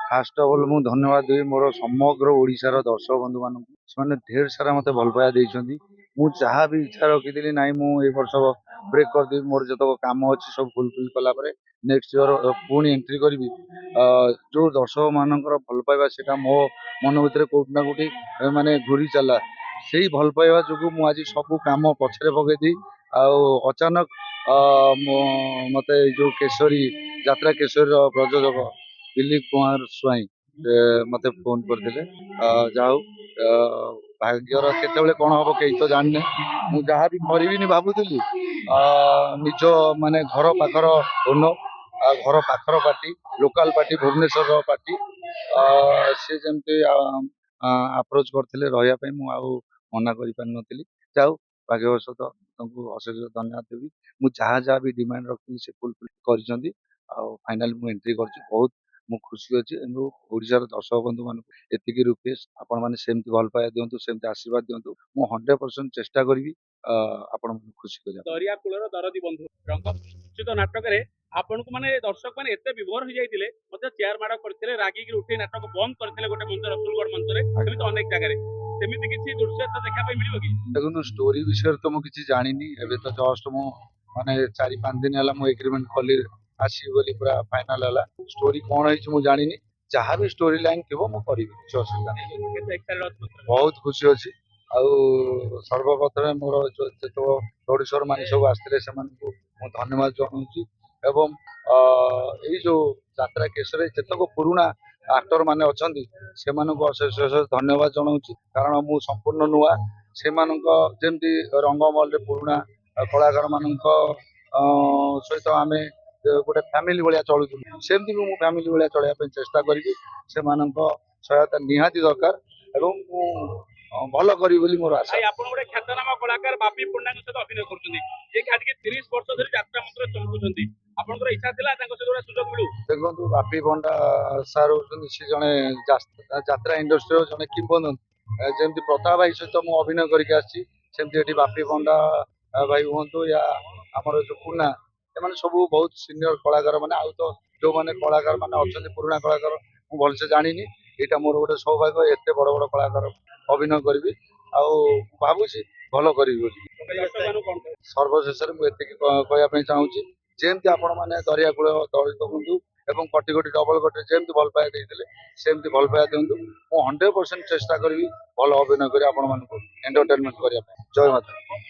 First of all मु धन्यवाद देवी मोर समग्र ओडिशार दर्शक बंधु मान से ढेर सारा मत भल पाया देइछंती। मु जहाँ भी इच्छा रखी ना मु ए वर्ष ब्रेक करदेवी मोर जो काम अच्छी सब फुलफिल कला नेक्स्ट इयर पुणी एंट्री करी जो दर्शक मानकर भल पाइबा सेटा मो मन भीतर कोठी ना कोठी माने घूरी चला से भल पाइबा जो मुझे सब काम पछरे पकईदी अचानक मते जो केसरी यात्रा केसरी प्रयोजक दिलीप कुमार स्वाई मते फोन करते जाऊ भाग्यर केतबेले कौन हम कहीं तो जानने मु जहाँ भी करी भावुली निज माने घर पाखर ओनर घर पाखर party local party Bhubaneswar party सी जमती अप्रोच करते रहा मना कर जाऊ भाग्यवश तुमको अशेष धन्यवाद देवी मु जहाँ जहाँ भी डिमांड रखी से फुलफिल कर फाइनाल मु एंट्री कर बहुत मु खुशी अच्छी ओडिशार दर्शक बंधु मान एतिकी रिक्वेस्ट आपण मैंने सेमती भल पाया दिंतु सेमती आशीर्वाद दिंतु मु 100% चेष्टा करी आपण खुशी कर दरिया कूलर दरदी बंधु रंग प्रस्तुत नाटक रे आपन को माने दर्शक माने एते विभोर हो जाइतिले मते चेयर माडा करथिले रागी कि उठे नाटक बंद करथिले गोटे मंच रसुलगढ़ मंच रे सेमित अनेक जगह रे सेमिति किछि दृश्य तो देखा पय मिलिबो कि देखो स्टोरी विषय तो मु किछि जानिनी एबे तो जस्ट मु माने 4-5 दिन हला मु एग्रीमेंट खोली आसी बोली पूरा फाइनल हला स्टोरी कोन है मु जानिनी जहाँ भी स्टोरी लाइन थी मु करी किछि असुविधा नहीं बहुत खुशी अच्छी सर्वप्रथम मोर जो प्रोड्यूसर मान सब आसते से धन्यवाद जनाऊँ एवं यही जो यात्रा केसरे जितक पुराणा आक्टर मैंने अच्छा से अशेष अशेष धन्यवाद जनाऊँ कारण मु संपूर्ण नुआ से जमी रंगमल पुराणा कलाकार मान सहित आम गोटे फैमिली भाया चलु सेमती भी मुझे फैमिली भाया चलने चेष्टा करी से सहायता निहाती दरकार एवं भल करी मोर आशा। आपण गोटे ख्यातनामा कलाकार बापी पंडा सहित अभिनय करछन्ती जे कि आज के 30 वर्ष धरि यात्रा मंत्र चमकुछन्ती आपनकर इच्छा थिला तांको सहित सुयोग मिलू देखंतु बापी पंडा सार होछन्ती से जने यात्रा इंडस्ट्री जने किंबदंती जेमती प्रताप भाई सहित मु अभिनय करके आछि सेमती एठी बापी पंडा भाई हुंतु या हमर जो पुना एमाने सब बहुत सीनियर कलाकार माने आउ तो जो माने कलाकार माने अछन्ती पुराना कलाकार मु भल से जानिनी एटा मोर गोटे सौभाग्य एते बड़ बड़ कलाकार अभिनय करी भावुची भल करी सर्वशेष मुझे चाहूँगी जमती आपण मैंने दरिया कूल दलित बंधु एवं कटी कटी डबल कटी जमती भल पाया देते सेमती भल पाया दिंतु मु 100% चेष्टा करी भल अभिनय करी आपण एंटरटेनमेंट करने जय माता।